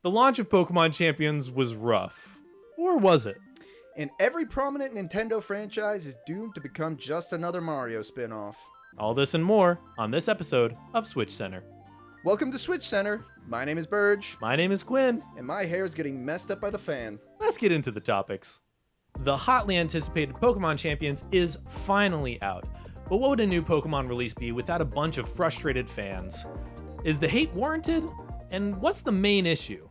The launch of Pokemon Champions was rough. Or was it? And every prominent Nintendo franchise is doomed to become just another Mario spin-off. All this and more on this episode of Switch Center. Welcome to Switch Center. My name is Burge, My name is Quinn. and my hair is getting messed up by the fan. Let's get into the topics. The hotly anticipated Pokemon Champions is finally out. But what would a new Pokemon release be without a bunch of frustrated fans? Is the hate warranted? And what's the main issue?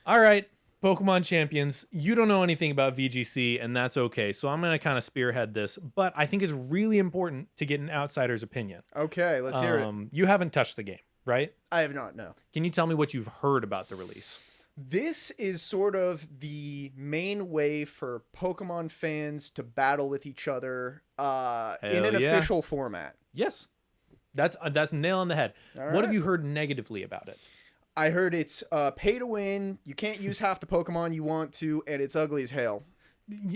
All right, Pokemon Champions, you don't know anything about VGC, and that's okay. So I'm going to kind of spearhead this, but I think it's really important to get an outsider's opinion. Okay, let's hear it. You haven't touched the game, right? I have not, no. Can you tell me what you've heard about the release? This is sort of the main way for Pokemon fans to battle with each other in an yeah. official format. Yes, that's nail on the head. All What have right. you heard negatively about it? I heard it's pay to win, you can't use half the Pokemon you want to, and it's ugly as hell.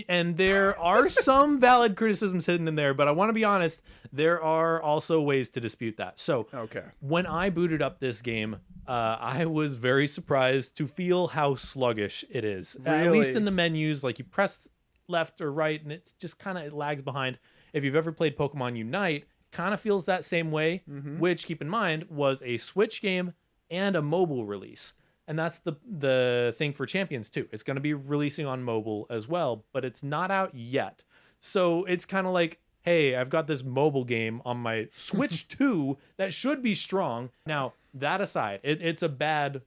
And there are some valid criticisms hidden in there, but I want to be honest, there are also ways to dispute that. So Okay. when I booted up this game, I was very surprised to feel how sluggish it is. At least Really? in the menus, like you press left or right, and it's just kind of, it lags behind. If you've ever played Pokemon Unite, kind of feels that same way, which, keep in mind, was a Switch game and a mobile release. And that's the thing for Champions too. It's going to be releasing on mobile as well, but it's not out yet. So it's kind of like, hey, I've got this mobile game on my Switch 2 that should be strong. Now, that aside, it's a bad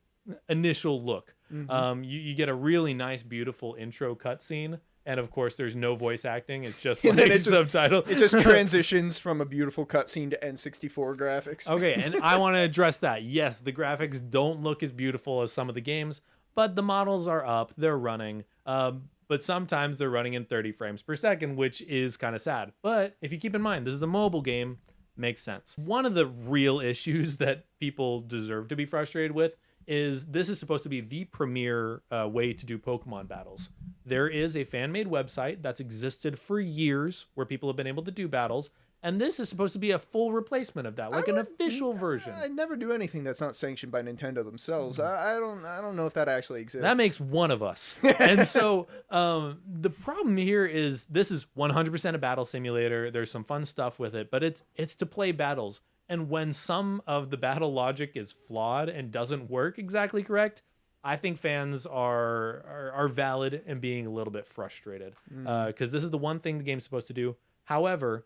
initial look. You get a really nice, beautiful intro cutscene. And of course, there's no voice acting. It's just And like then it just- subtitle. It just transitions from a beautiful cutscene to N64 graphics. Okay, and I want to address that. Yes, the graphics don't look as beautiful as some of the games, but the models are up, they're running. But sometimes they're running in 30 frames per second, which is kind of sad. But if you keep in mind, this is a mobile game, makes sense. One of the real issues that people deserve to be frustrated with is this is supposed to be the premier way to do Pokemon battles. There is a fan-made website that's existed for years where people have been able to do battles, and this is supposed to be a full replacement of that, like an official version. I never do anything that's not sanctioned by Nintendo themselves. I don't know if that actually exists. That makes one of us. And so the problem here is this is 100% a battle simulator. There's some fun stuff with it, but it's to play battles. And when some of the battle logic is flawed and doesn't work exactly correct, I think fans are valid in being a little bit frustrated because this is the one thing the game's supposed to do. However,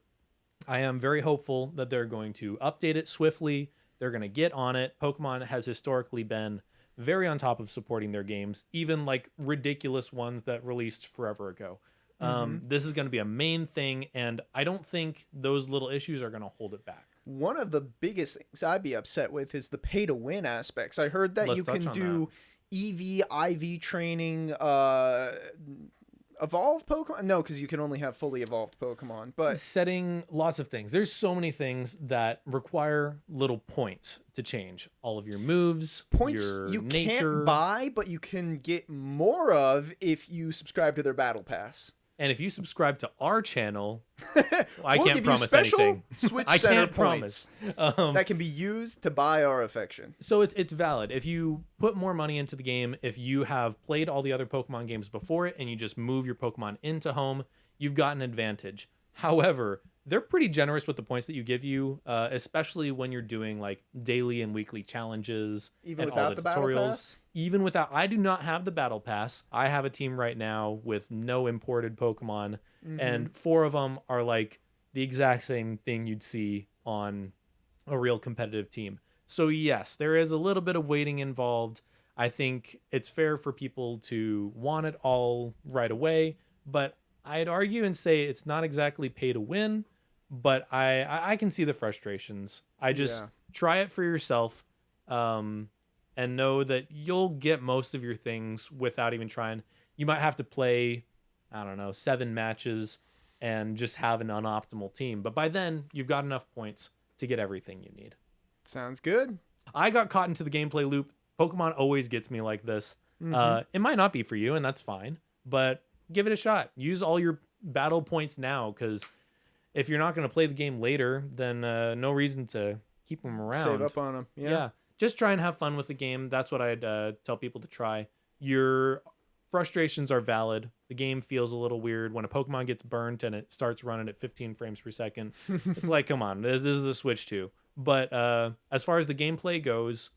I am very hopeful that they're going to update it swiftly. They're going to get on it. Pokemon has historically been very on top of supporting their games, even like ridiculous ones that released forever ago. This is going to be a main thing, and I don't think those little issues are going to hold it back. One of the biggest things I'd be upset with is the pay to win aspects. I heard that Let's you touch can on do EV, IV training, evolved Pokemon. No, because you can only have fully evolved Pokemon. But Setting lots of things. There's so many things that require little points to change. All of your moves, points your you nature. can't buy, but you can get more of if you subscribe to their battle pass. And if you subscribe to our channel, I We'll can't give you promise special anything. Switch I Center can't promise. points that can be used to buy our affection. So it's valid. If you put more money into the game, if you have played all the other Pokemon games before it and you just move your Pokemon into home, you've got an advantage. However, they're pretty generous with the points that you give you, especially when you're doing like daily and weekly challenges Even and all without the the battle tutorials. pass? Even without, I do not have the battle pass. I have a team right now with no imported Pokemon, and 4 of them are like the exact same thing you'd see on a real competitive team. So yes, there is a little bit of waiting involved. I think it's fair for people to want it all right away, but I'd argue and say it's not exactly pay to win, but I can see the frustrations. I just Yeah. try it for yourself, and know that you'll get most of your things without even trying. You might have to play, I don't know, 7 matches and just have an unoptimal team. But by then, you've got enough points to get everything you need. Sounds good. I got caught into the gameplay loop. Pokemon always gets me like this. It might not be for you, and that's fine. But give it a shot. Use all your battle points now, because if you're not going to play the game later, then no reason to keep them around. Save up on them. Yeah. just try and have fun with the game. That's what I'd tell people to try. Your frustrations are valid. The game feels a little weird when a Pokemon gets burnt and it starts running at 15 frames per second. It's like, come on, this is a Switch 2. But as far as the gameplay goes,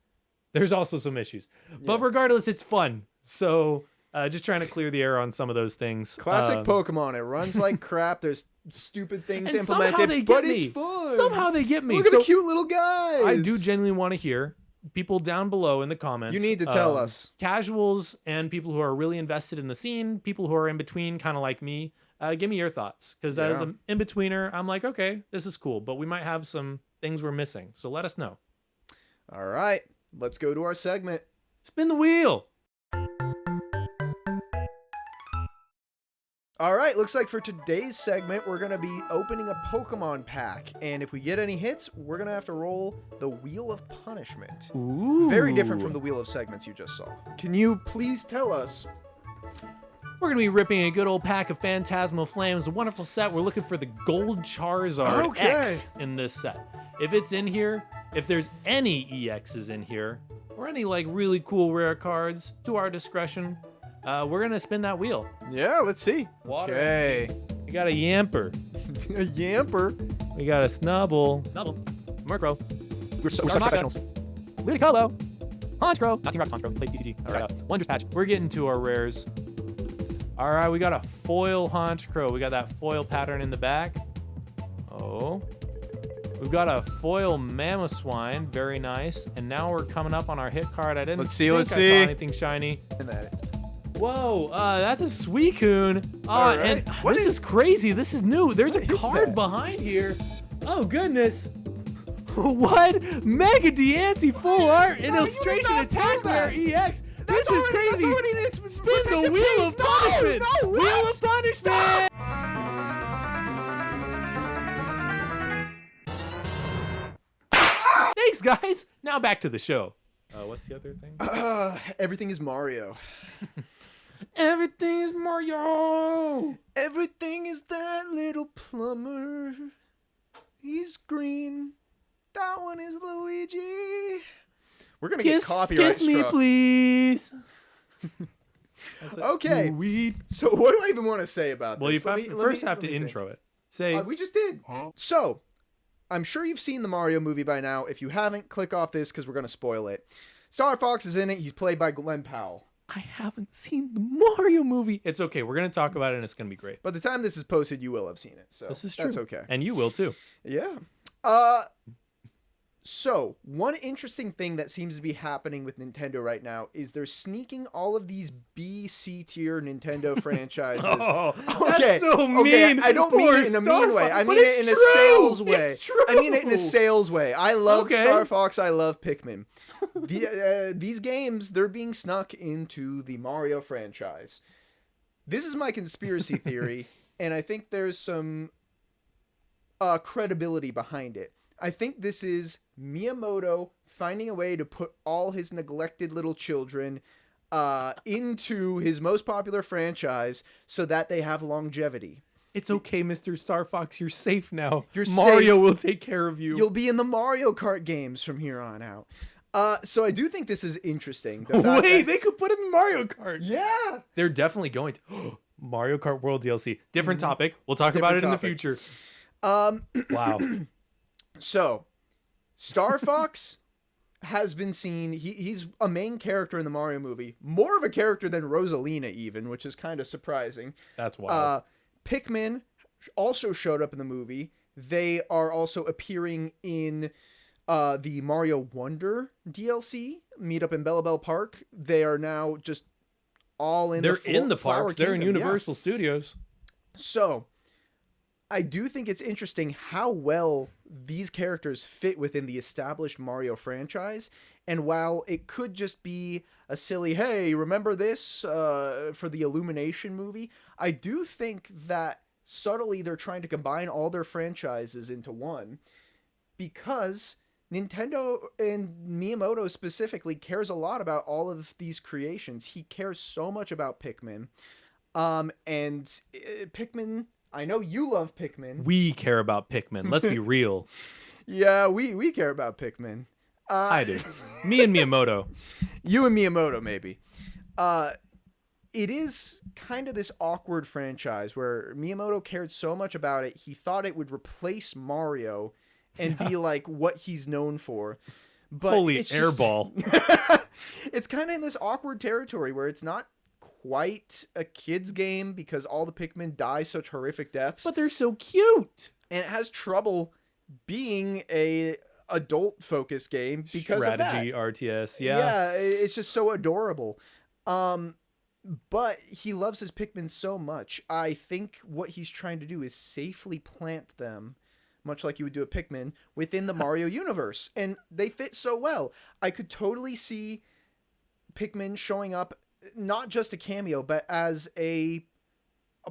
there's also some issues. But regardless, it's fun. So just trying to clear the air on some of those things. Classic Pokemon. It runs like crap. There's stupid things and implemented, somehow they but get me. it's fun. Somehow they get me. Look at the cute little guys. I do genuinely want to hear people down below in the comments. You need to tell us. Casuals and people who are really invested in the scene, people who are in between, kind of like me. Give me your thoughts. Because as an in-betweener, I'm like, okay, this is cool. But we might have some things we're missing. So let us know. All right. Let's go to our segment. Spin the wheel. All right, looks like for today's segment, we're going to be opening a Pokemon pack. And if we get any hits, we're going to have to roll the Wheel of Punishment. Ooh. Very different from the Wheel of Segments you just saw. Can you please tell us? We're going to be ripping a good old pack of Phantasmal Flames. A wonderful set. We're looking for the Gold Charizard X in this set. If it's in here, if there's any EXs in here, or any like really cool rare cards, to our discretion, we're going to spin that wheel. Yeah, let's see. Water. Okay. We got a Yamper. A Yamper. We got a Snubble. Murkrow. We're such professionals. Ludicolo. Honchkrow. Not Team Rocket Honchkrow. Play TCG. All right. Wondrous Patch. We're getting to our rares. All right, we got a foil Honchkrow. We got that foil pattern in the back. Oh. We've got a foil Mamoswine. Very nice. And now we're coming up on our hit card. I didn't think I saw anything shiny. Whoa, that's a Suicune. All right. And this is crazy. This is new. There's a card behind here. Oh, goodness. What? Mega Diancie full art illustration attack rare EX. This is crazy. Spin the Wheel of Punishment. Wheel of Punishment. Thanks, guys. Now back to the show. What's the other thing? Everything is Mario. Everything is Mario. Everything is that little plumber. He's green. That one is Luigi. We're gonna get copyright struck. Kiss me, please. Okay. So what do I even want to say about this? Well, you first have to intro it. Say. We just did. Huh? So, I'm sure you've seen the Mario movie by now. If you haven't, click off this because we're gonna spoil it. Star Fox is in it. He's played by Glenn Powell. I haven't seen the Mario movie. It's okay. We're going to talk about it, and it's going to be great. By the time this is posted, you will have seen it. So this is true. That's okay. And you will, too. Yeah. So, one interesting thing that seems to be happening with Nintendo right now is they're sneaking all of these B, C tier Nintendo franchises. That's so mean. I don't mean it in a mean way. I mean it in a sales way. It's true. I mean it in a sales way. I love Star Fox. I love Pikmin. These games, they're being snuck into the Mario franchise. This is my conspiracy theory, and I think there's some credibility behind it. I think this is Miyamoto finding a way to put all his neglected little children into his most popular franchise so that they have longevity. It's okay, Mr. Star Fox. You're safe now. Mario will take care of you. You'll be in the Mario Kart games from here on out. So I do think this is interesting. Wait, they could put him in Mario Kart. Yeah. They're definitely going to. Mario Kart World DLC. Different topic. We'll talk about it in the future. Wow. So, Star Fox has been seen. He's a main character in the Mario movie. More of a character than Rosalina even, which is kind of surprising. That's wild. Pikmin also showed up in the movie. They are also appearing in the Mario Wonder DLC, Meet Up in Bellabelle Park. They are now just all in They're in the parks. They're in Universal Studios. So, I do think it's interesting how well these characters fit within the established Mario franchise. And while it could just be a silly, hey, remember this for the Illumination movie? I do think that subtly they're trying to combine all their franchises into one, because Nintendo and Miyamoto specifically cares a lot about all of these creations. He cares so much about Pikmin. And Pikmin, I know you love Pikmin. We care about Pikmin. Let's be real. Yeah, we care about Pikmin. I do. Me and Miyamoto. You and Miyamoto, maybe. It is kind of this awkward franchise where Miyamoto cared so much about it, he thought it would replace Mario and be like what he's known for. But Holy it's just- airball. it's kind of in this awkward territory where it's not quite a kid's game because all the Pikmin die such horrific deaths, But they're so cute. and it has trouble being a adult focused game because Strategy, of that. RTS. Yeah. It's just so adorable. But he loves his Pikmin so much. I think what he's trying to do is safely plant them, much like you would do a Pikmin, within the Mario universe. And they fit so well. I could totally see Pikmin showing up, not just a cameo, but as a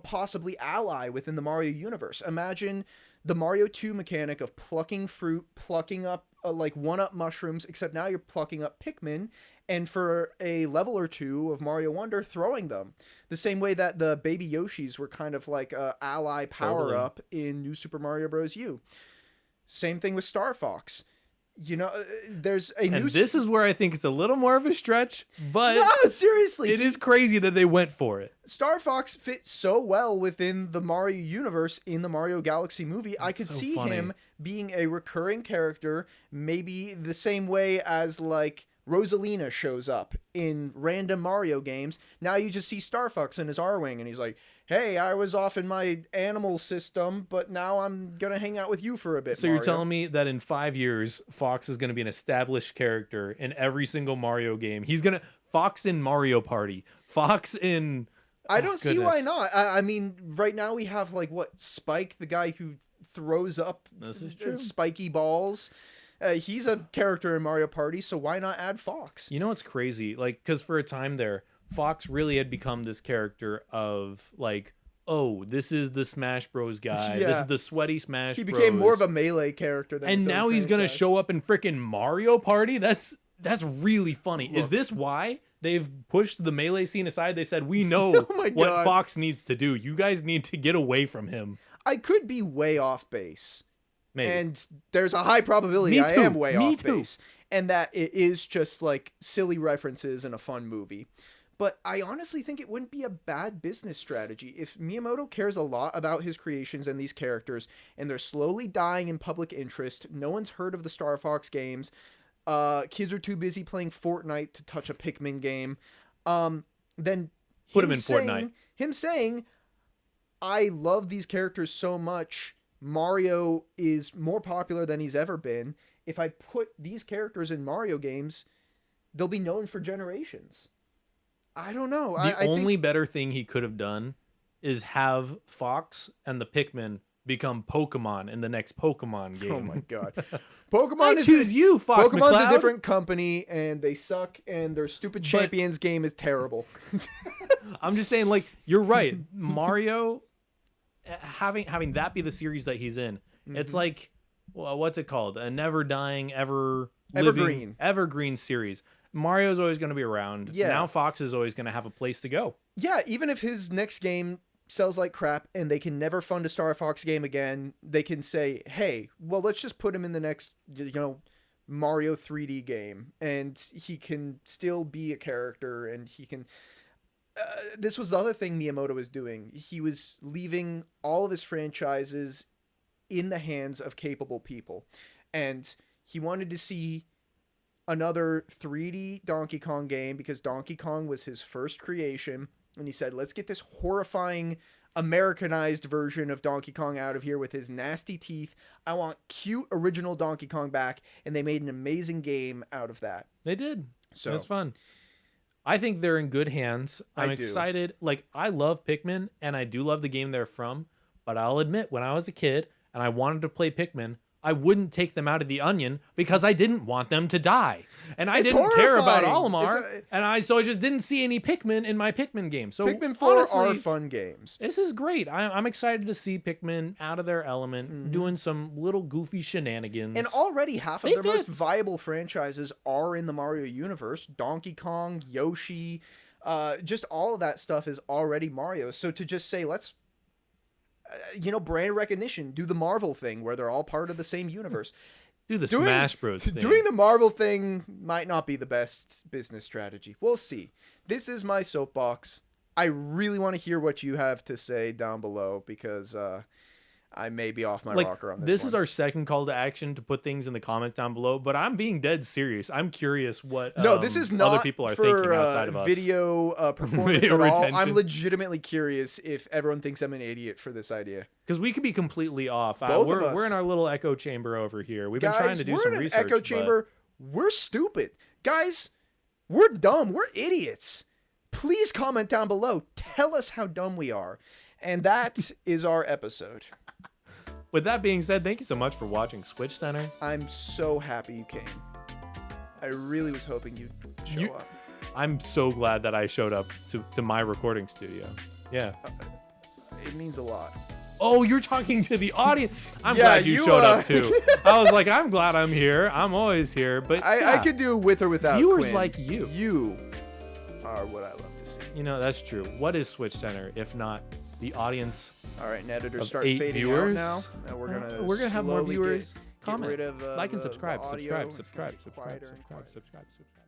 possibly ally within the Mario universe. Imagine the Mario 2 mechanic of plucking fruit, plucking up like 1-up mushrooms, except now you're plucking up Pikmin, and for a level or two of Mario Wonder, throwing them. The same way that the baby Yoshis were kind of like a ally power-up in New Super Mario Bros. U. Same thing with Star Fox. You know, there's a new... And this is where I think it's a little more of a stretch, but No, seriously! it is crazy that they went for it. Star Fox fits so well within the Mario universe in the Mario Galaxy movie. I could so see funny. him being a recurring character, maybe the same way as like Rosalina shows up in random Mario games. Now you just see Star Fox in his R-Wing and he's like, hey, I was off in my animal system, but now I'm going to hang out with you for a bit, So Mario. you're telling me that in 5 years, Fox is going to be an established character in every single Mario game. He's going to... Fox in Mario Party. Fox in... I Oh, don't see why goodness. not. I mean, right now we have like what, Spike, the guy who throws up This is true. spiky balls. He's a character in Mario Party, so why not add Fox? You know what's crazy? Like, because for a time there, Fox really had become this character of like, oh, this is the Smash Bros guy. This Yeah. is the sweaty Smash He Bros. became more of a melee character than and his own now he's gonna franchise. show up in freaking Mario Party. That's really funny. Is Look. this why they've pushed the melee scene aside? They said, we know Oh my what God. Fox needs to do. You guys need to get away from him. I could be way off base. Maybe. And there's a high probability Me I too. am way Me off too. base. And that it is just like silly references in a fun movie. But I honestly think it wouldn't be a bad business strategy. If Miyamoto cares a lot about his creations and these characters, and they're slowly dying in public interest, no one's heard of the Star Fox games, kids are too busy playing Fortnite to touch a Pikmin game, then Put him in Fortnite. Him saying, I love these characters so much, Mario is more popular than he's ever been. If I put these characters in Mario games, they'll be known for generations. I don't know. The I only think, better thing he could have done is have Fox and the Pikmin become Pokemon in the next Pokemon game. oh my god, I Pokemon choose you, Fox Pokemon's McCloud. a different company, and they suck, and their stupid champions game is terrible. I'm just saying, like, you're right. Mario, having that be the series that he's in, it's like, well, what's it called? A never dying, Evergreen. evergreen series. Mario's always going to be around. Yeah. Now Fox is always going to have a place to go. Yeah, even if his next game sells like crap and they can never fund a Star Fox game again, they can say, hey, well, let's just put him in the next, Mario 3D game, and he can still be a character, and he can... this was the other thing Miyamoto was doing. He was leaving all of his franchises in the hands of capable people. And he wanted to see another 3D Donkey Kong game because Donkey Kong was his first creation. And he said, let's get this horrifying Americanized version of Donkey Kong out of here with his nasty teeth. I want cute original Donkey Kong back. And they made an amazing game out of that. They did. So It was fun. I think they're in good hands. I'm I do. excited. Like, I love Pikmin, and I do love the game they're from. But I'll admit, when I was a kid and I wanted to play Pikmin, I wouldn't take them out of the onion because I didn't want them to die. And I It's didn't care about horrifying. Olimar. So I just didn't see any Pikmin in my Pikmin game. So Pikmin 4 are honestly, fun games. this is great. I'm excited to see Pikmin out of their element, doing some little goofy shenanigans. And already half of They their most fit. viable franchises are in the Mario universe. Donkey Kong, Yoshi, just all of that stuff is already Mario. So to just say, let's, brand recognition, do the Marvel thing where they're all part of the same universe. Do the Smash Bros. Thing. Doing the Marvel thing might not be the best business strategy. We'll see. This is my soapbox. I really want to hear what you have to say down below because I may be off my rocker on this This one. is our second call to action to put things in the comments down below, but I'm being dead serious. I'm curious what no, this is not other people are for, thinking outside of us. Video performance Video at all. retention. I'm legitimately curious if everyone thinks I'm an idiot for this idea. Because we could be completely off. Both of we're us. in our little echo chamber over here. We've been Guys, trying to do we're some in an research. echo but- chamber. We're stupid. Guys, we're dumb. We're idiots. Please comment down below. Tell us how dumb we are. And that is our episode. With that being said, thank you so much for watching Switch Center. I'm so happy you came. I really was hoping you'd show up. I'm so glad that I showed up to my recording studio. Yeah. It means a lot. Oh, you're talking to the audience. I'm Yeah, glad you you, showed up too. I was like, I'm glad I'm here. I'm always here. But I yeah, could do with or without viewers Quinn. like you. You are what I love to see. You know, that's true. What is Switch Center if not the audience? All right, editors Of start 8 fading viewers? out now. And We're gonna have more slowly viewers. get Comment, rid of, like, and the subscribe. audio. Subscribe. It's Subscribe. gonna be quieter and Subscribe. quieter. Subscribe. Subscribe. Subscribe.